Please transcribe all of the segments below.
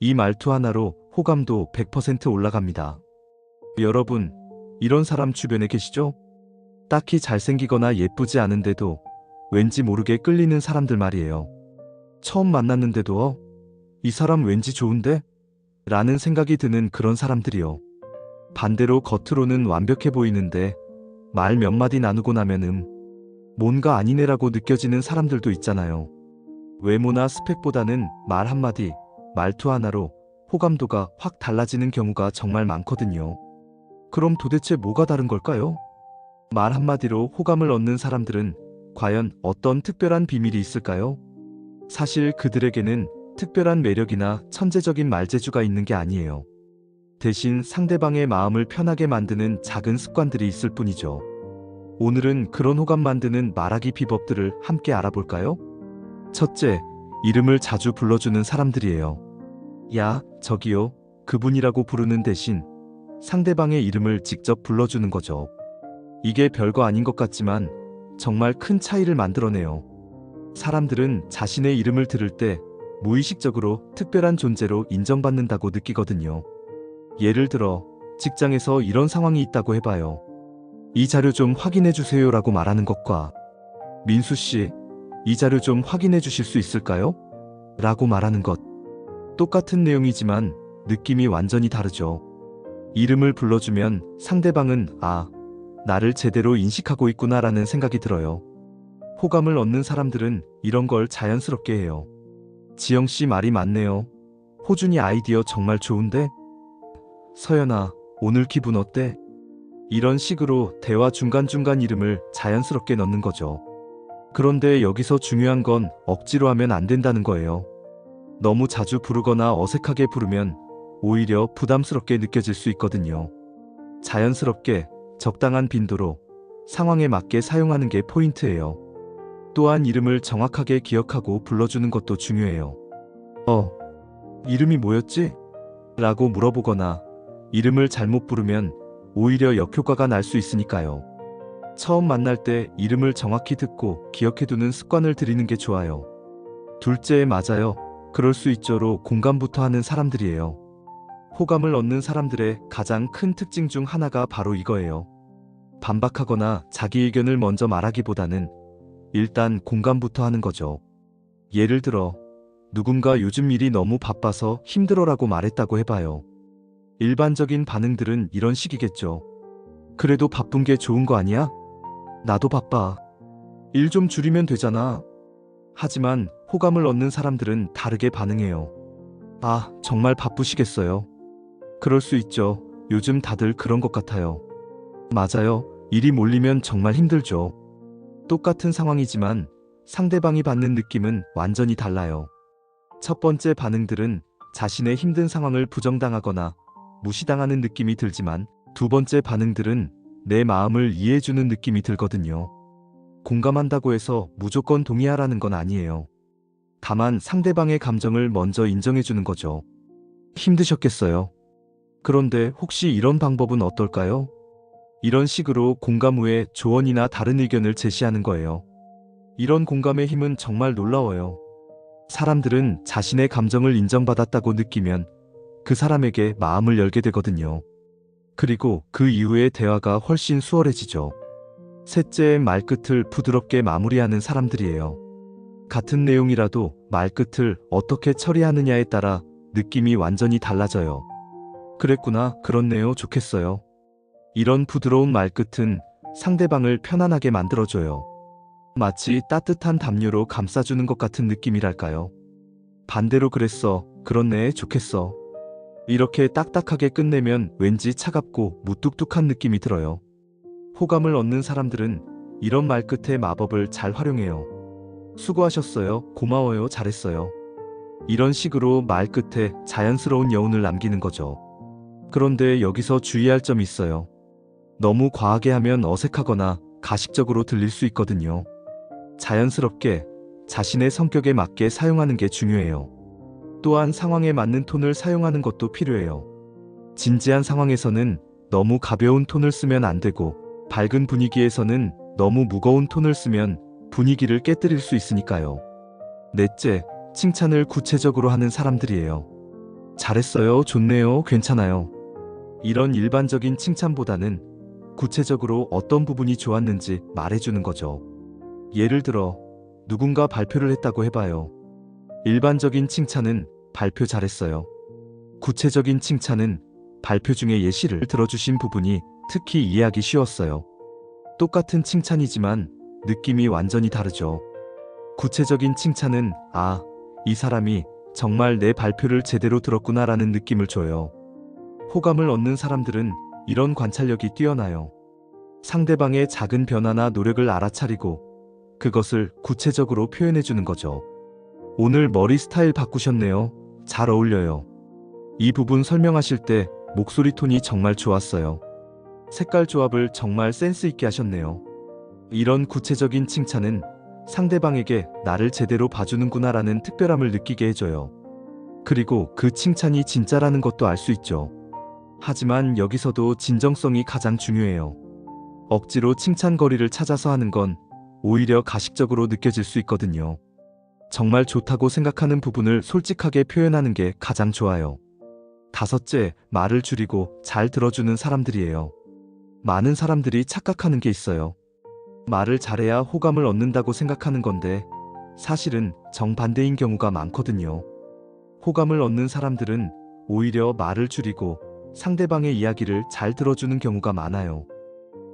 이 말투 하나로 호감도 100% 올라갑니다. 여러분, 이런 사람 주변에 계시죠? 딱히 잘생기거나 예쁘지 않은데도 왠지 모르게 끌리는 사람들 말이에요. 처음 만났는데도 이 사람 왠지 좋은데? 라는 생각이 드는 그런 사람들이요. 반대로 겉으로는 완벽해 보이는데 말 몇 마디 나누고 나면 뭔가 아니네라고 느껴지는 사람들도 있잖아요. 외모나 스펙보다는 말 한마디, 말투 하나로 호감도가 확 달라지는 경우가 정말 많거든요. 그럼 도대체 뭐가 다른 걸까요? 말 한마디로 호감을 얻는 사람들은 과연 어떤 특별한 비밀이 있을까요? 사실 그들에게는 특별한 매력이나 천재적인 말재주가 있는 게 아니에요. 대신 상대방의 마음을 편하게 만드는 작은 습관들이 있을 뿐이죠. 오늘은 그런 호감 만드는 말하기 비법들을 함께 알아볼까요? 첫째, 이름을 자주 불러주는 사람들이에요. 야, 저기요, 그분이라고 부르는 대신 상대방의 이름을 직접 불러주는 거죠. 이게 별거 아닌 것 같지만 정말 큰 차이를 만들어내요. 사람들은 자신의 이름을 들을 때 무의식적으로 특별한 존재로 인정받는다고 느끼거든요. 예를 들어 직장에서 이런 상황이 있다고 해봐요. 이 자료 좀 확인해 주세요라고 말하는 것과 민수 씨, 이 자료 좀 확인해 주실 수 있을까요? 라고 말하는 것. 똑같은 내용이지만 느낌이 완전히 다르죠. 이름을 불러주면 상대방은 나를 제대로 인식하고 있구나라는 생각이 들어요. 호감을 얻는 사람들은 이런 걸 자연스럽게 해요. 지영 씨 말이 맞네요. 호준이 아이디어 정말 좋은데? 서연아, 오늘 기분 어때? 이런 식으로 대화 중간중간 이름을 자연스럽게 넣는 거죠. 그런데 여기서 중요한 건 억지로 하면 안 된다는 거예요. 너무 자주 부르거나 어색하게 부르면 오히려 부담스럽게 느껴질 수 있거든요. 자연스럽게 적당한 빈도로 상황에 맞게 사용하는 게 포인트예요. 또한 이름을 정확하게 기억하고 불러주는 것도 중요해요. 이름이 뭐였지? 라고 물어보거나 이름을 잘못 부르면 오히려 역효과가 날 수 있으니까요. 처음 만날 때 이름을 정확히 듣고 기억해두는 습관을 들이는 게 좋아요. 둘째, 맞아요. 그럴 수 있죠로 공감부터 하는 사람들이에요. 호감을 얻는 사람들의 가장 큰 특징 중 하나가 바로 이거예요. 반박하거나 자기 의견을 먼저 말하기보다는 일단 공감부터 하는 거죠. 예를 들어 누군가 요즘 일이 너무 바빠서 힘들어라고 말했다고 해봐요. 일반적인 반응들은 이런 식이겠죠. 그래도 바쁜 게 좋은 거 아니야? 나도 바빠. 일 좀 줄이면 되잖아. 하지만 호감을 얻는 사람들은 다르게 반응해요. 정말 바쁘시겠어요? 그럴 수 있죠. 요즘 다들 그런 것 같아요. 맞아요. 일이 몰리면 정말 힘들죠. 똑같은 상황이지만 상대방이 받는 느낌은 완전히 달라요. 첫 번째 반응들은 자신의 힘든 상황을 부정당하거나 무시당하는 느낌이 들지만 두 번째 반응들은 내 마음을 이해해주는 느낌이 들거든요. 공감한다고 해서 무조건 동의하라는 건 아니에요. 다만 상대방의 감정을 먼저 인정해주는 거죠. 힘드셨겠어요. 그런데 혹시 이런 방법은 어떨까요? 이런 식으로 공감 후에 조언이나 다른 의견을 제시하는 거예요. 이런 공감의 힘은 정말 놀라워요. 사람들은 자신의 감정을 인정받았다고 느끼면 그 사람에게 마음을 열게 되거든요. 그리고 그 이후의 대화가 훨씬 수월해지죠. 셋째, 말끝을 부드럽게 마무리하는 사람들이에요. 같은 내용이라도 말끝을 어떻게 처리하느냐에 따라 느낌이 완전히 달라져요. 그랬구나, 그렇네요, 좋겠어요. 이런 부드러운 말끝은 상대방을 편안하게 만들어줘요. 마치 따뜻한 담요로 감싸주는 것 같은 느낌이랄까요. 반대로 그랬어, 그렇네, 좋겠어. 이렇게 딱딱하게 끝내면 왠지 차갑고 무뚝뚝한 느낌이 들어요. 호감을 얻는 사람들은 이런 말끝의 마법을 잘 활용해요. 수고하셨어요, 고마워요, 잘했어요. 이런 식으로 말끝에 자연스러운 여운을 남기는 거죠. 그런데 여기서 주의할 점이 있어요. 너무 과하게 하면 어색하거나 가식적으로 들릴 수 있거든요. 자연스럽게 자신의 성격에 맞게 사용하는 게 중요해요. 또한 상황에 맞는 톤을 사용하는 것도 필요해요. 진지한 상황에서는 너무 가벼운 톤을 쓰면 안 되고, 밝은 분위기에서는 너무 무거운 톤을 쓰면 분위기를 깨뜨릴 수 있으니까요. 넷째, 칭찬을 구체적으로 하는 사람들이에요. 잘했어요, 좋네요, 괜찮아요. 이런 일반적인 칭찬보다는 구체적으로 어떤 부분이 좋았는지 말해주는 거죠. 예를 들어, 누군가 발표를 했다고 해봐요. 일반적인 칭찬은 발표 잘했어요. 구체적인 칭찬은 발표 중에 예시를 들어주신 부분이 특히 이해하기 쉬웠어요. 똑같은 칭찬이지만 느낌이 완전히 다르죠. 구체적인 칭찬은 아, 이 사람이 정말 내 발표를 제대로 들었구나라는 느낌을 줘요. 호감을 얻는 사람들은 이런 관찰력이 뛰어나요. 상대방의 작은 변화나 노력을 알아차리고 그것을 구체적으로 표현해주는 거죠. 오늘 머리 스타일 바꾸셨네요. 잘 어울려요. 이 부분 설명하실 때 목소리 톤이 정말 좋았어요. 색깔 조합을 정말 센스 있게 하셨네요. 이런 구체적인 칭찬은 상대방에게 나를 제대로 봐주는구나라는 특별함을 느끼게 해줘요. 그리고 그 칭찬이 진짜라는 것도 알 수 있죠. 하지만 여기서도 진정성이 가장 중요해요. 억지로 칭찬거리를 찾아서 하는 건 오히려 가식적으로 느껴질 수 있거든요. 정말 좋다고 생각하는 부분을 솔직하게 표현하는 게 가장 좋아요. 다섯째, 말을 줄이고 잘 들어주는 사람들이에요. 많은 사람들이 착각하는 게 있어요. 말을 잘해야 호감을 얻는다고 생각하는 건데 사실은 정반대인 경우가 많거든요. 호감을 얻는 사람들은 오히려 말을 줄이고 상대방의 이야기를 잘 들어주는 경우가 많아요.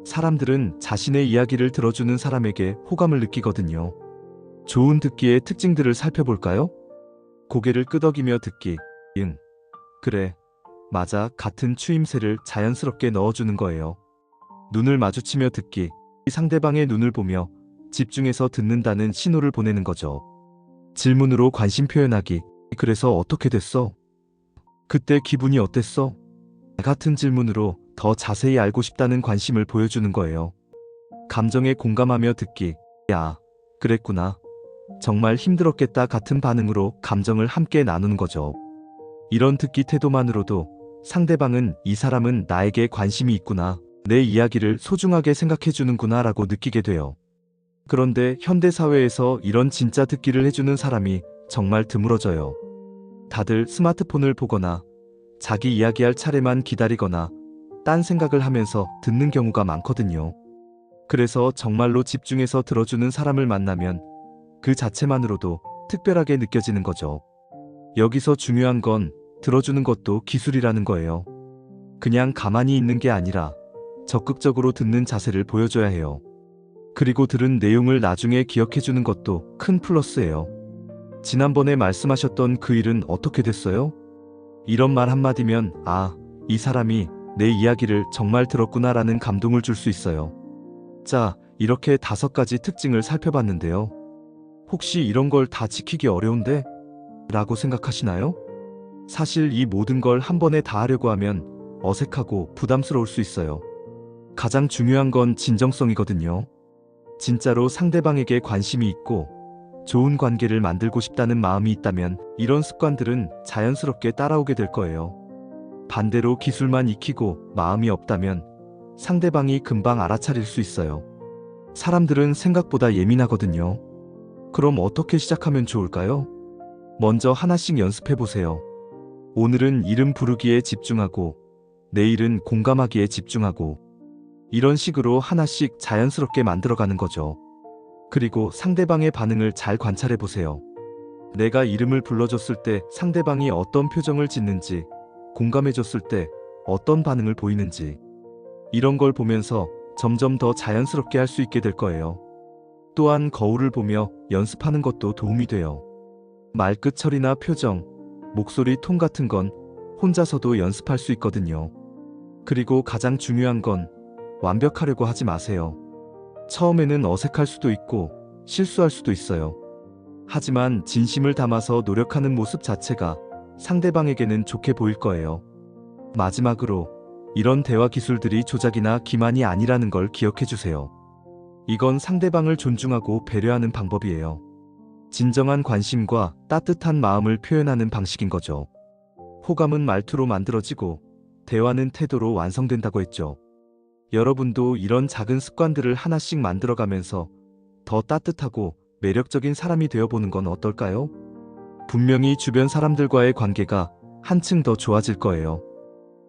사람들은 자신의 이야기를 들어주는 사람에게 호감을 느끼거든요. 좋은 듣기의 특징들을 살펴볼까요? 고개를 끄덕이며 듣기. 응. 그래. 맞아. 같은 추임새를 자연스럽게 넣어주는 거예요. 눈을 마주치며 듣기. 상대방의 눈을 보며 집중해서 듣는다는 신호를 보내는 거죠. 질문으로 관심 표현하기. 그래서 어떻게 됐어? 그때 기분이 어땠어? 같은 질문으로 더 자세히 알고 싶다는 관심을 보여주는 거예요. 감정에 공감하며 듣기. 야, 그랬구나. 정말 힘들었겠다 같은 반응으로 감정을 함께 나누는 거죠. 이런 듣기 태도만으로도 상대방은 이 사람은 나에게 관심이 있구나, 내 이야기를 소중하게 생각해주는구나 라고 느끼게 돼요. 그런데 현대사회에서 이런 진짜 듣기를 해주는 사람이 정말 드물어져요. 다들 스마트폰을 보거나 자기 이야기할 차례만 기다리거나 딴 생각을 하면서 듣는 경우가 많거든요. 그래서 정말로 집중해서 들어주는 사람을 만나면 그 자체만으로도 특별하게 느껴지는 거죠. 여기서 중요한 건 들어주는 것도 기술이라는 거예요. 그냥 가만히 있는 게 아니라 적극적으로 듣는 자세를 보여줘야 해요. 그리고 들은 내용을 나중에 기억해주는 것도 큰 플러스예요. 지난번에 말씀하셨던 그 일은 어떻게 됐어요? 이런 말 한마디면 아, 이 사람이 내 이야기를 정말 들었구나라는 감동을 줄 수 있어요. 자, 이렇게 5가지 특징을 살펴봤는데요. 혹시 이런 걸 다 지키기 어려운데? 라고 생각하시나요? 사실 이 모든 걸 한 번에 다 하려고 하면 어색하고 부담스러울 수 있어요. 가장 중요한 건 진정성이거든요. 진짜로 상대방에게 관심이 있고 좋은 관계를 만들고 싶다는 마음이 있다면 이런 습관들은 자연스럽게 따라오게 될 거예요. 반대로 기술만 익히고 마음이 없다면 상대방이 금방 알아차릴 수 있어요. 사람들은 생각보다 예민하거든요. 그럼 어떻게 시작하면 좋을까요? 먼저 하나씩 연습해보세요. 오늘은 이름 부르기에 집중하고, 내일은 공감하기에 집중하고, 이런 식으로 하나씩 자연스럽게 만들어가는 거죠. 그리고 상대방의 반응을 잘 관찰해보세요. 내가 이름을 불러줬을 때 상대방이 어떤 표정을 짓는지, 공감해줬을 때 어떤 반응을 보이는지, 이런 걸 보면서 점점 더 자연스럽게 할 수 있게 될 거예요. 또한 거울을 보며 연습하는 것도 도움이 돼요. 말끝 처리나 표정, 목소리 톤 같은 건 혼자서도 연습할 수 있거든요. 그리고 가장 중요한 건 완벽하려고 하지 마세요. 처음에는 어색할 수도 있고 실수할 수도 있어요. 하지만 진심을 담아서 노력하는 모습 자체가 상대방에게는 좋게 보일 거예요. 마지막으로 이런 대화 기술들이 조작이나 기만이 아니라는 걸 기억해 주세요. 이건 상대방을 존중하고 배려하는 방법이에요. 진정한 관심과 따뜻한 마음을 표현하는 방식인 거죠. 호감은 말투로 만들어지고 대화는 태도로 완성된다고 했죠. 여러분도 이런 작은 습관들을 하나씩 만들어가면서 더 따뜻하고 매력적인 사람이 되어보는 건 어떨까요? 분명히 주변 사람들과의 관계가 한층 더 좋아질 거예요.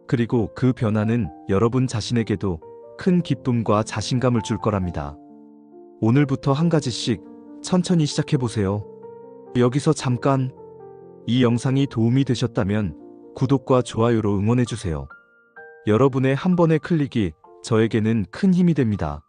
그리고 그 변화는 여러분 자신에게도 큰 기쁨과 자신감을 줄 거랍니다. 오늘부터 한 가지씩 천천히 시작해 보세요. 여기서 잠깐, 이 영상이 도움이 되셨다면 구독과 좋아요로 응원해 주세요. 여러분의 한 번의 클릭이 저에게는 큰 힘이 됩니다.